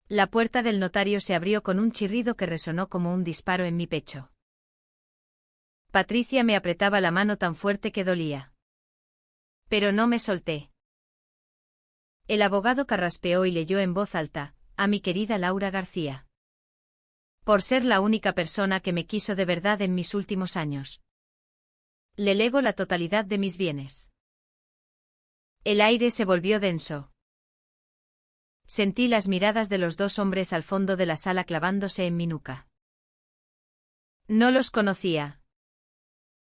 La puerta del notario se abrió con un chirrido que resonó como un disparo en mi pecho. Patricia me apretaba la mano tan fuerte que dolía. Pero no me solté. El abogado carraspeó y leyó en voz alta: a mi querida Laura García. Por ser la única persona que me quiso de verdad en mis últimos años. Le lego la totalidad de mis bienes. El aire se volvió denso. Sentí las miradas de los dos hombres al fondo de la sala clavándose en mi nuca. No los conocía.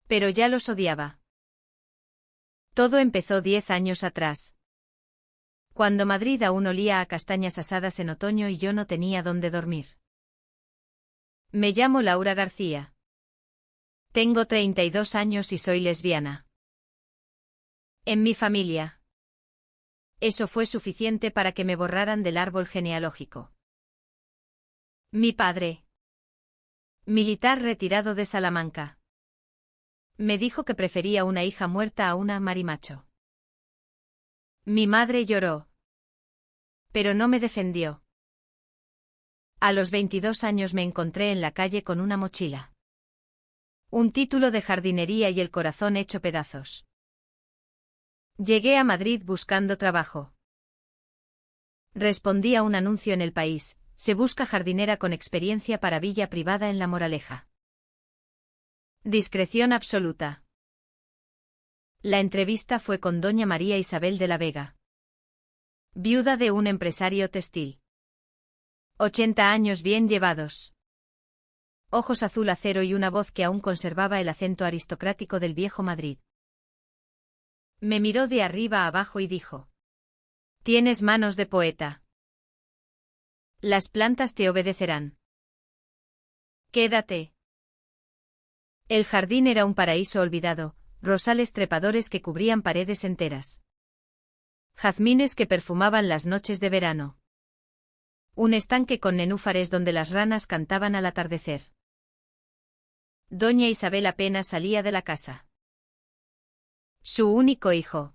Pero ya los odiaba. Todo empezó 10 años atrás. Cuando Madrid aún olía a castañas asadas en otoño y yo no tenía dónde dormir. Me llamo Laura García. Tengo 32 años y soy lesbiana. En mi familia. Eso fue suficiente para que me borraran del árbol genealógico. Mi padre, militar retirado de Salamanca, me dijo que prefería una hija muerta a una marimacho. Mi madre lloró. Pero no me defendió. A los 22 años me encontré en la calle con una mochila. Un título de jardinería y el corazón hecho pedazos. Llegué a Madrid buscando trabajo. Respondí a un anuncio en El País: se busca jardinera con experiencia para villa privada en La Moraleja. Discreción absoluta. La entrevista fue con doña María Isabel de la Vega, viuda de un empresario textil. 80 años bien llevados. Ojos azul acero y una voz que aún conservaba el acento aristocrático del viejo Madrid. Me miró de arriba a abajo y dijo: tienes manos de poeta. Las plantas te obedecerán. Quédate. El jardín era un paraíso olvidado, rosales trepadores que cubrían paredes enteras. Jazmines que perfumaban las noches de verano. Un estanque con nenúfares donde las ranas cantaban al atardecer. Doña Isabel apenas salía de la casa. Su único hijo,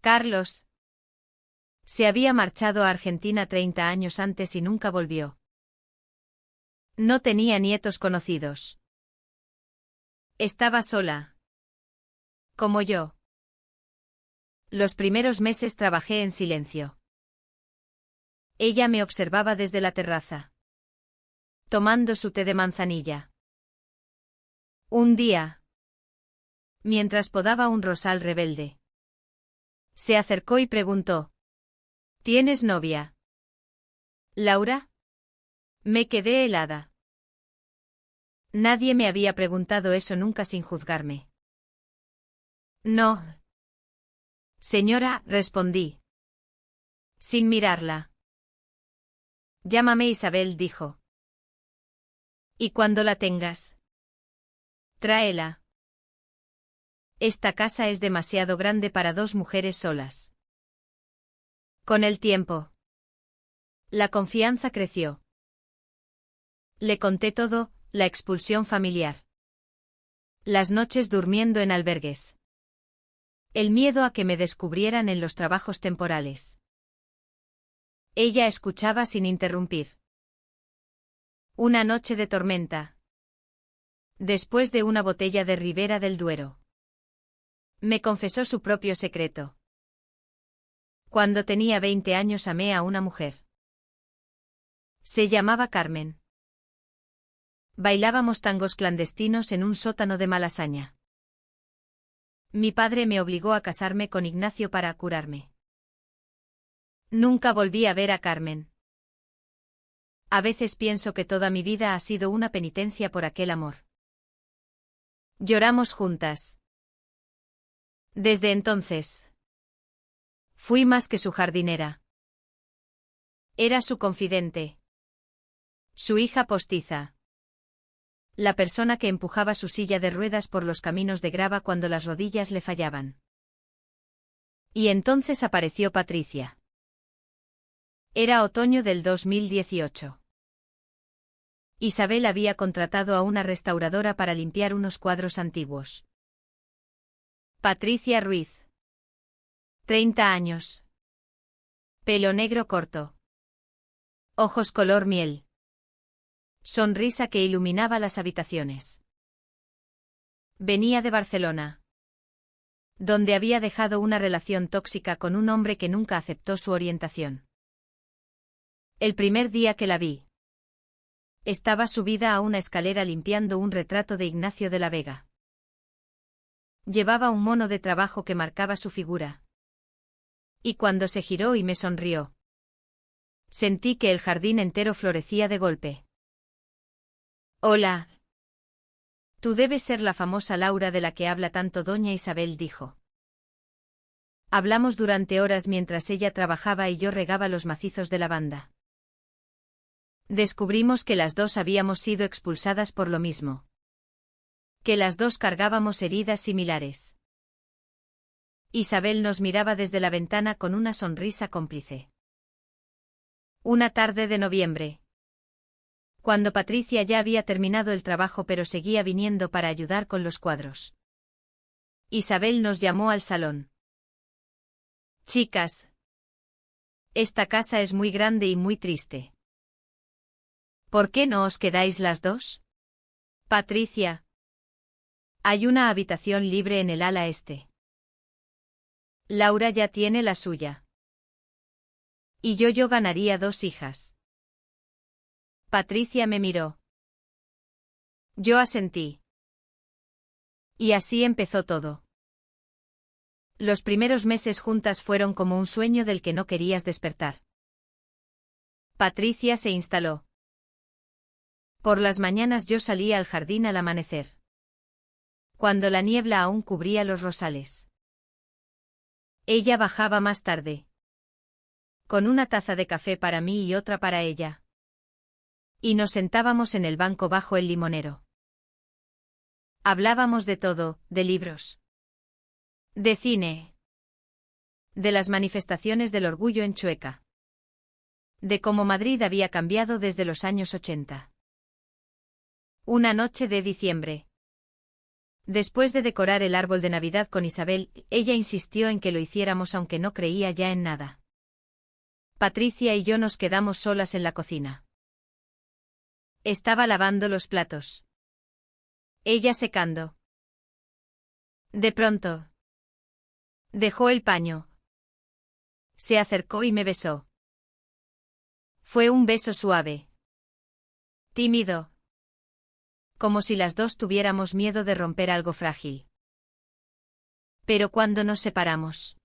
Carlos, se había marchado a Argentina 30 años antes y nunca volvió. No tenía nietos conocidos. Estaba sola. Como yo. Los primeros meses trabajé en silencio. Ella me observaba desde la terraza, tomando su té de manzanilla. Un día, mientras podaba un rosal rebelde, se acercó y preguntó: ¿tienes novia, Laura? Me quedé helada. Nadie me había preguntado eso nunca sin juzgarme. No. Señora, respondí, sin mirarla. Llámame Isabel, dijo. Y cuando la tengas, tráela. Esta casa es demasiado grande para dos mujeres solas. Con el tiempo, la confianza creció. Le conté todo: la expulsión familiar, las noches durmiendo en albergues, el miedo a que me descubrieran en los trabajos temporales. Ella escuchaba sin interrumpir. Una noche de tormenta, después de una botella de Ribera del Duero, me confesó su propio secreto. Cuando tenía 20 años amé a una mujer. Se llamaba Carmen. Bailábamos tangos clandestinos en un sótano de Malasaña. Mi padre me obligó a casarme con Ignacio para curarme. Nunca volví a ver a Carmen. A veces pienso que toda mi vida ha sido una penitencia por aquel amor. Lloramos juntas. Desde entonces, fui más que su jardinera. Era su confidente. Su hija postiza. La persona que empujaba su silla de ruedas por los caminos de grava cuando las rodillas le fallaban. Y entonces apareció Patricia. Era otoño del 2018. Isabel había contratado a una restauradora para limpiar unos cuadros antiguos. Patricia Ruiz. 30 años. Pelo negro corto. Ojos color miel. Sonrisa que iluminaba las habitaciones. Venía de Barcelona, donde había dejado una relación tóxica con un hombre que nunca aceptó su orientación. El primer día que la vi, estaba subida a una escalera limpiando un retrato de Ignacio de la Vega. Llevaba un mono de trabajo que marcaba su figura. Y cuando se giró y me sonrió, sentí que el jardín entero florecía de golpe. Hola. Tú debes ser la famosa Laura de la que habla tanto doña Isabel, dijo. Hablamos durante horas mientras ella trabajaba y yo regaba los macizos de lavanda. Descubrimos que las dos habíamos sido expulsadas por lo mismo. Que las dos cargábamos heridas similares. Isabel nos miraba desde la ventana con una sonrisa cómplice. Una tarde de noviembre, cuando Patricia ya había terminado el trabajo pero seguía viniendo para ayudar con los cuadros, Isabel nos llamó al salón. Chicas, esta casa es muy grande y muy triste. ¿Por qué no os quedáis las dos? Patricia, hay una habitación libre en el ala este. Laura ya tiene la suya. Y yo ganaría 2 hijas. Patricia me miró. Yo asentí. Y así empezó todo. Los primeros meses juntas fueron como un sueño del que no querías despertar. Patricia se instaló. Por las mañanas yo salía al jardín al amanecer, cuando la niebla aún cubría los rosales. Ella bajaba más tarde, con una taza de café para mí y otra para ella. Y nos sentábamos en el banco bajo el limonero. Hablábamos de todo, de libros, de cine, de las manifestaciones del orgullo en Chueca, de cómo Madrid había cambiado desde los años 80. Una noche de diciembre, después de decorar el árbol de Navidad con Isabel, ella insistió en que lo hiciéramos aunque no creía ya en nada. Patricia y yo nos quedamos solas en la cocina. Estaba lavando los platos, ella secando. De pronto, dejó el paño. Se acercó y me besó. Fue un beso suave, tímido, como si las dos tuviéramos miedo de romper algo frágil. Pero cuando nos separamos,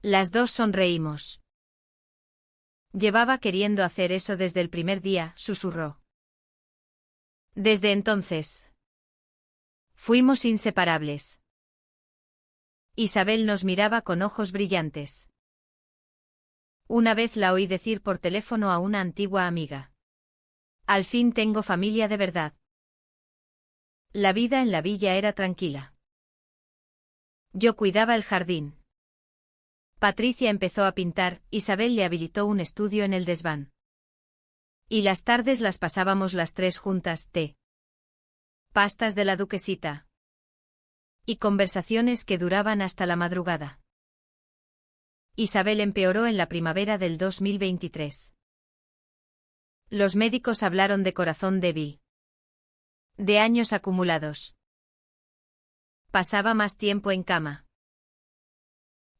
las dos sonreímos. Llevaba queriendo hacer eso desde el primer día, susurró. Desde entonces, fuimos inseparables. Isabel nos miraba con ojos brillantes. Una vez la oí decir por teléfono a una antigua amiga. Al fin tengo familia de verdad. La vida en la villa era tranquila. Yo cuidaba el jardín. Patricia empezó a pintar, Isabel le habilitó un estudio en el desván. Y las tardes las pasábamos las tres juntas, té, pastas de la duquesita y conversaciones que duraban hasta la madrugada. Isabel empeoró en la primavera del 2023. Los médicos hablaron de corazón débil, de años acumulados. Pasaba más tiempo en cama.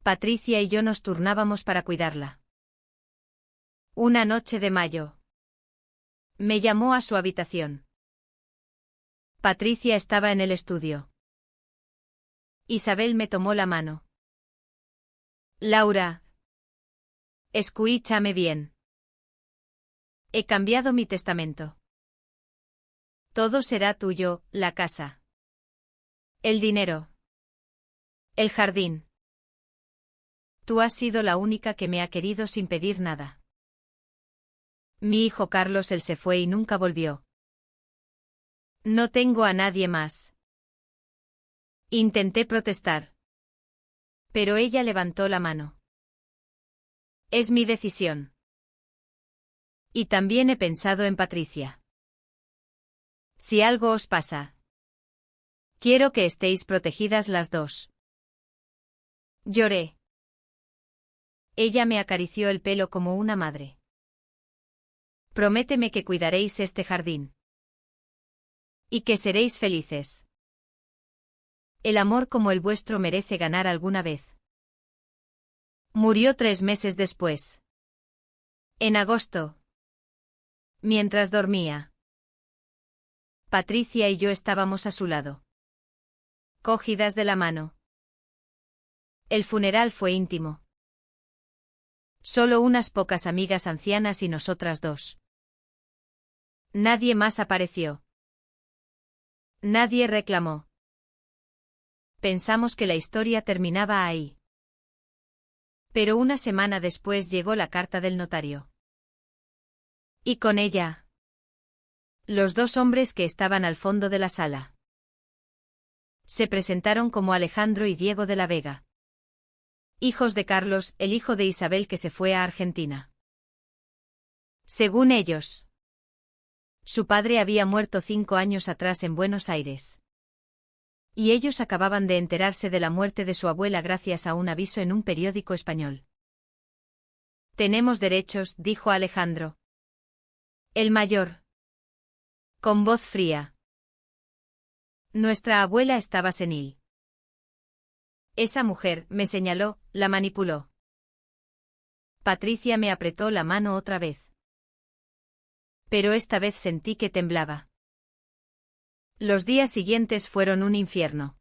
Patricia y yo nos turnábamos para cuidarla. Una noche de mayo, me llamó a su habitación. Patricia estaba en el estudio. Isabel me tomó la mano. Laura, escúchame bien. He cambiado mi testamento. Todo será tuyo, la casa, el dinero, el jardín. Tú has sido la única que me ha querido sin pedir nada. Mi hijo Carlos él se fue y nunca volvió. No tengo a nadie más. Intenté protestar, pero ella levantó la mano. Es mi decisión. Y también he pensado en Patricia. Si algo os pasa, quiero que estéis protegidas las dos. Lloré. Ella me acarició el pelo como una madre. Prométeme que cuidaréis este jardín. Y que seréis felices. El amor como el vuestro merece ganar alguna vez. Murió 3 meses después. En agosto. Mientras dormía. Patricia y yo estábamos a su lado. Cogidas de la mano. El funeral fue íntimo. Solo unas pocas amigas ancianas y nosotras dos. Nadie más apareció. Nadie reclamó. Pensamos que la historia terminaba ahí. Pero una semana después llegó la carta del notario. Y con ella, los 2 hombres que estaban al fondo de la sala. Se presentaron como Alejandro y Diego de la Vega. Hijos de Carlos, el hijo de Isabel que se fue a Argentina. Según ellos, su padre había muerto 5 años atrás en Buenos Aires. Y ellos acababan de enterarse de la muerte de su abuela gracias a un aviso en un periódico español. Tenemos derechos, dijo Alejandro. El mayor. Con voz fría. Nuestra abuela estaba senil. Esa mujer, me señaló, la manipuló. Patricia me apretó la mano otra vez. Pero esta vez sentí que temblaba. Los días siguientes fueron un infierno.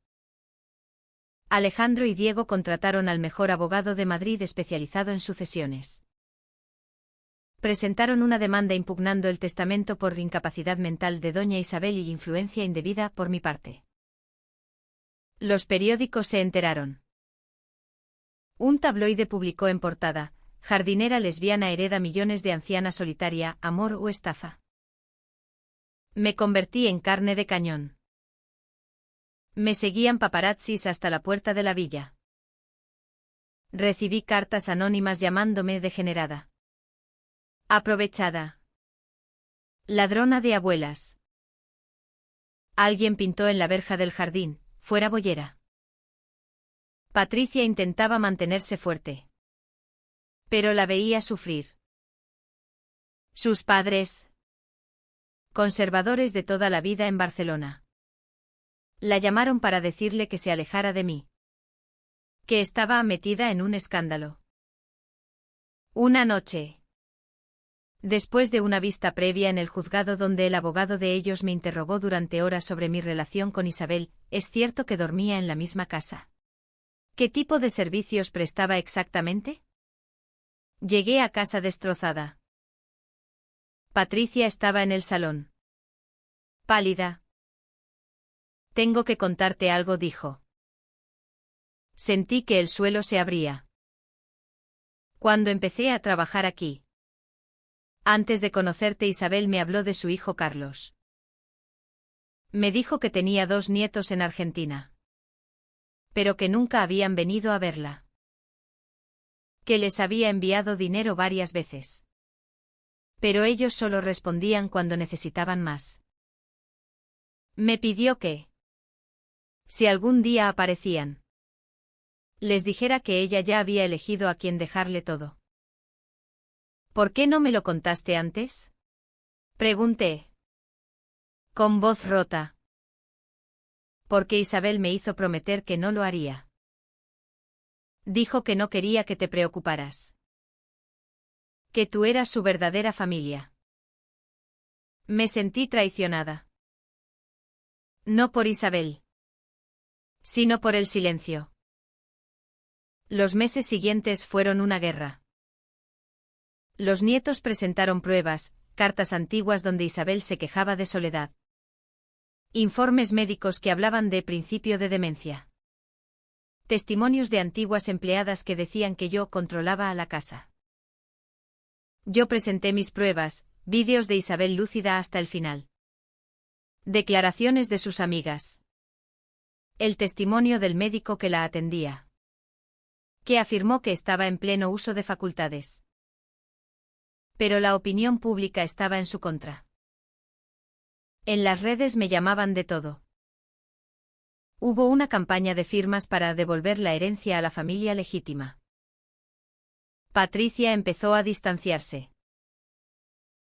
Alejandro y Diego contrataron al mejor abogado de Madrid especializado en sucesiones. Presentaron una demanda impugnando el testamento por incapacidad mental de doña Isabel y influencia indebida por mi parte. Los periódicos se enteraron. Un tabloide publicó en portada: jardinera lesbiana hereda millones de anciana solitaria, amor o estafa. Me convertí en carne de cañón. Me seguían paparazzis hasta la puerta de la villa. Recibí cartas anónimas llamándome degenerada. Aprovechada. Ladrona de abuelas. Alguien pintó en la verja del jardín: fuera boyera. Patricia intentaba mantenerse fuerte. Pero la veía sufrir. Sus padres, conservadores de toda la vida en Barcelona, la llamaron para decirle que se alejara de mí. Que estaba metida en un escándalo. Una noche, después de una vista previa en el juzgado donde el abogado de ellos me interrogó durante horas sobre mi relación con Isabel, ¿es cierto que dormía en la misma casa? ¿Qué tipo de servicios prestaba exactamente? Llegué a casa destrozada. Patricia estaba en el salón. Pálida. Tengo que contarte algo, dijo. Sentí que el suelo se abría. Cuando empecé a trabajar aquí. Antes de conocerte, Isabel me habló de su hijo Carlos. Me dijo que tenía 2 nietos en Argentina. Pero que nunca habían venido a verla. Que les había enviado dinero varias veces. Pero ellos solo respondían cuando necesitaban más. Me pidió que, si algún día aparecían, les dijera que ella ya había elegido a quien dejarle todo. ¿Por qué no me lo contaste antes? Pregunté. Con voz rota. Porque Isabel me hizo prometer que no lo haría. Dijo que no quería que te preocuparas. Que tú eras su verdadera familia. Me sentí traicionada. No por Isabel, sino por el silencio. Los meses siguientes fueron una guerra. Los nietos presentaron pruebas, cartas antiguas donde Isabel se quejaba de soledad. Informes médicos que hablaban de principio de demencia. Testimonios de antiguas empleadas que decían que yo controlaba a la casa. Yo presenté mis pruebas, vídeos de Isabel lúcida hasta el final. Declaraciones de sus amigas. El testimonio del médico que la atendía. Que afirmó que estaba en pleno uso de facultades. Pero la opinión pública estaba en su contra. En las redes me llamaban de todo. Hubo una campaña de firmas para devolver la herencia a la familia legítima. Patricia empezó a distanciarse.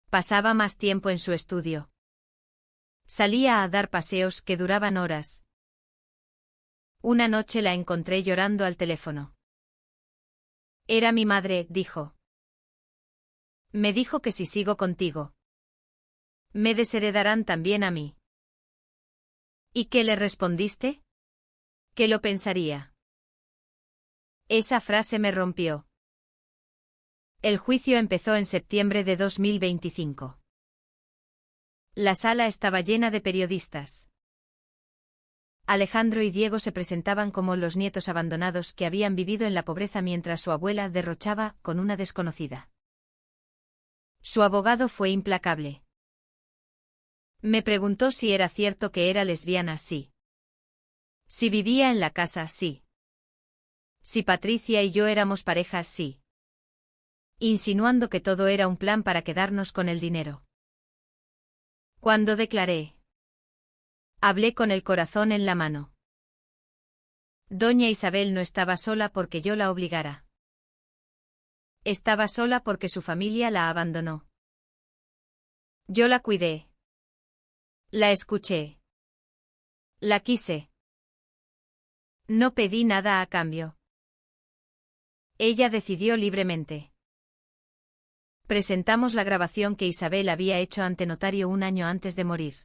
Pasaba más tiempo en su estudio. Salía a dar paseos que duraban horas. Una noche la encontré llorando al teléfono. Era mi madre, dijo. Me dijo que si sigo contigo, me desheredarán también a mí. ¿Y qué le respondiste? ¿Qué lo pensaría? Esa frase me rompió. El juicio empezó en septiembre de 2025. La sala estaba llena de periodistas. Alejandro y Diego se presentaban como los nietos abandonados que habían vivido en la pobreza mientras su abuela derrochaba con una desconocida. Su abogado fue implacable. Me preguntó si era cierto que era lesbiana, sí. Si vivía en la casa, sí. Si Patricia y yo éramos pareja, sí. Insinuando que todo era un plan para quedarnos con el dinero. Cuando declaré, hablé con el corazón en la mano. Doña Isabel no estaba sola porque yo la obligara. Estaba sola porque su familia la abandonó. Yo la cuidé. La escuché. La quise. No pedí nada a cambio. Ella decidió libremente. Presentamos la grabación que Isabel había hecho ante notario un año antes de morir,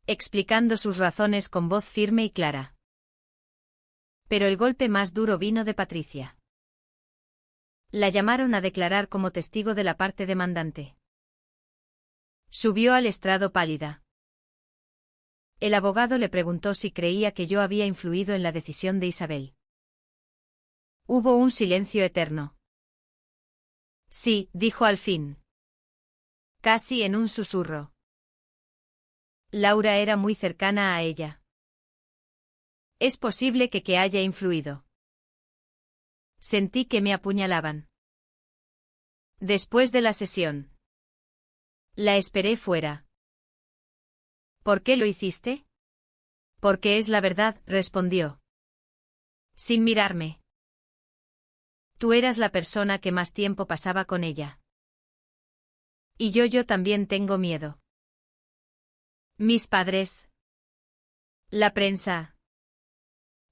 explicando sus razones con voz firme y clara. Pero el golpe más duro vino de Patricia. La llamaron a declarar como testigo de la parte demandante. Subió al estrado pálida. El abogado le preguntó si creía que yo había influido en la decisión de Isabel. Hubo un silencio eterno. Sí, dijo al fin. Casi en un susurro. Laura era muy cercana a ella. Es posible que haya influido. Sentí que me apuñalaban. Después de la sesión, la esperé fuera. ¿Por qué lo hiciste? Porque es la verdad, respondió. Sin mirarme. Tú eras la persona que más tiempo pasaba con ella. Y yo también tengo miedo. Mis padres. La prensa.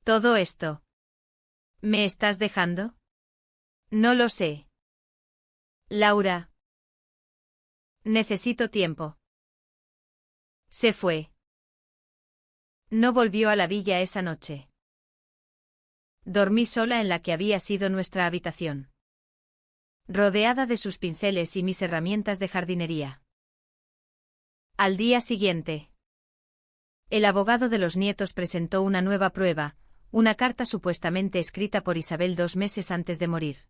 Todo esto. ¿Me estás dejando? No lo sé. Laura. Necesito tiempo. Se fue. No volvió a la villa esa noche. Dormí sola en la que había sido nuestra habitación, rodeada de sus pinceles y mis herramientas de jardinería. Al día siguiente, el abogado de los nietos presentó una nueva prueba, una carta supuestamente escrita por Isabel 2 meses antes de morir,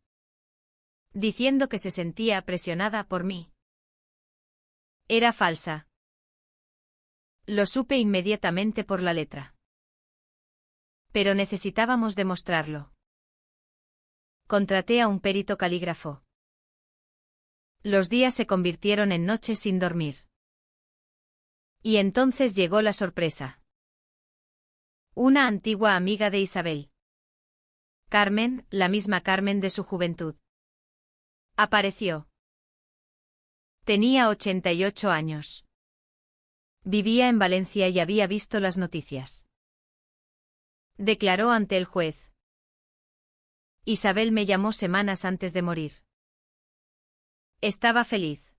diciendo que se sentía presionada por mí. Era falsa. Lo supe inmediatamente por la letra. Pero necesitábamos demostrarlo. Contraté a un perito calígrafo. Los días se convirtieron en noches sin dormir. Y entonces llegó la sorpresa. Una antigua amiga de Isabel. Carmen, la misma Carmen de su juventud. Apareció. Tenía 88 años. Vivía en Valencia y había visto las noticias. Declaró ante el juez. Isabel me llamó semanas antes de morir. Estaba feliz.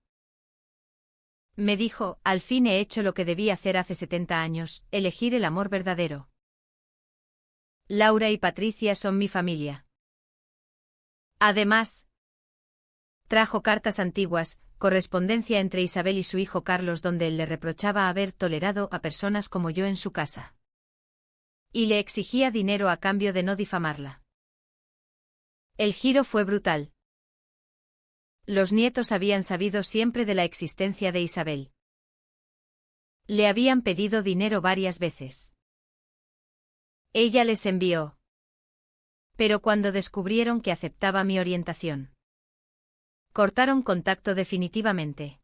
Me dijo, al fin he hecho lo que debí hacer hace 70 años, elegir el amor verdadero. Laura y Patricia son mi familia. Además, trajo cartas antiguas, correspondencia entre Isabel y su hijo Carlos donde él le reprochaba haber tolerado a personas como yo en su casa. Y le exigía dinero a cambio de no difamarla. El giro fue brutal. Los nietos habían sabido siempre de la existencia de Isabel. Le habían pedido dinero varias veces. Ella les envió. Pero cuando descubrieron que aceptaba mi orientación, cortaron contacto definitivamente.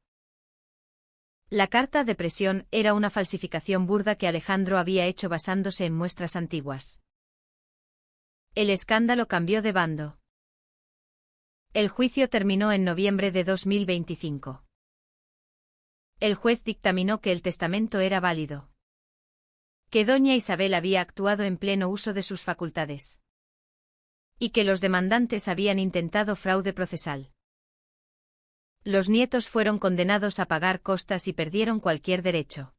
La carta de presión era una falsificación burda que Alejandro había hecho basándose en muestras antiguas. El escándalo cambió de bando. El juicio terminó en noviembre de 2025. El juez dictaminó que el testamento era válido. Que doña Isabel había actuado en pleno uso de sus facultades. Y que los demandantes habían intentado fraude procesal. Los nietos fueron condenados a pagar costas y perdieron cualquier derecho.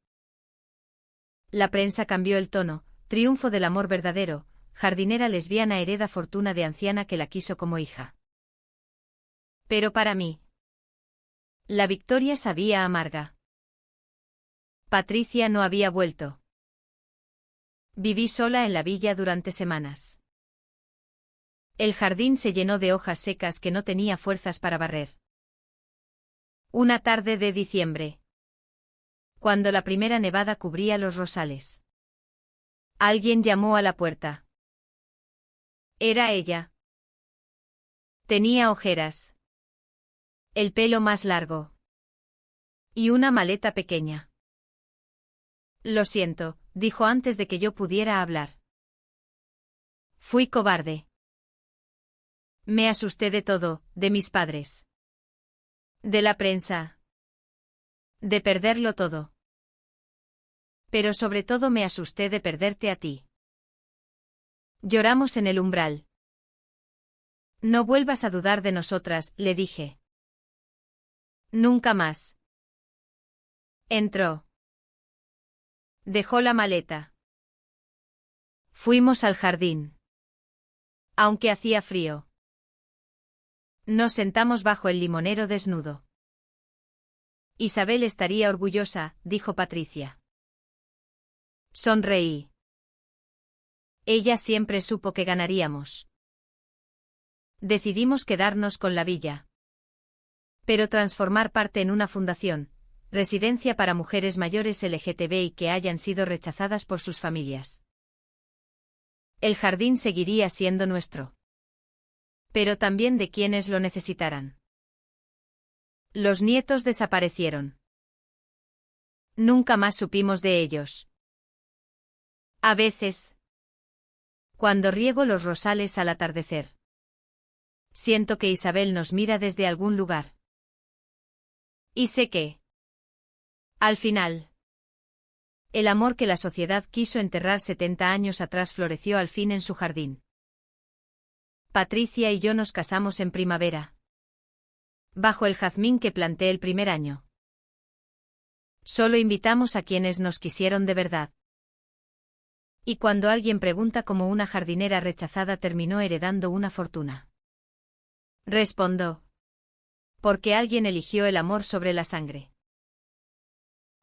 La prensa cambió el tono: triunfo del amor verdadero, jardinera lesbiana hereda fortuna de anciana que la quiso como hija. Pero para mí, la victoria sabía amarga. Patricia no había vuelto. Viví sola en la villa durante semanas. El jardín se llenó de hojas secas que no tenía fuerzas para barrer. Una tarde de diciembre, cuando la primera nevada cubría los rosales, alguien llamó a la puerta. Era ella. Tenía ojeras, el pelo más largo y una maleta pequeña. Lo siento, dijo antes de que yo pudiera hablar. Fui cobarde. Me asusté de todo, de mis padres, de la prensa, de perderlo todo. Pero sobre todo me asusté de perderte a ti. Lloramos en el umbral. No vuelvas a dudar de nosotras, le dije. Nunca más. Entró. Dejó la maleta. Fuimos al jardín. Aunque hacía frío. Nos sentamos bajo el limonero desnudo. Isabel estaría orgullosa, dijo Patricia. Sonreí. Ella siempre supo que ganaríamos. Decidimos quedarnos con la villa. Pero transformar parte en una fundación, residencia para mujeres mayores LGTBI que hayan sido rechazadas por sus familias. El jardín seguiría siendo nuestro. Pero también de quienes lo necesitaran. Los nietos desaparecieron. Nunca más supimos de ellos. A veces, cuando riego los rosales al atardecer, siento que Isabel nos mira desde algún lugar. Y sé que, al final, el amor que la sociedad quiso enterrar 70 años atrás floreció al fin en su jardín. Patricia y yo nos casamos en primavera. Bajo el jazmín que planté el primer año. Solo invitamos a quienes nos quisieron de verdad. Y cuando alguien pregunta cómo una jardinera rechazada terminó heredando una fortuna, respondo: porque alguien eligió el amor sobre la sangre.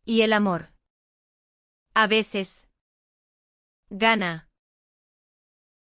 Y el amor, a veces, gana.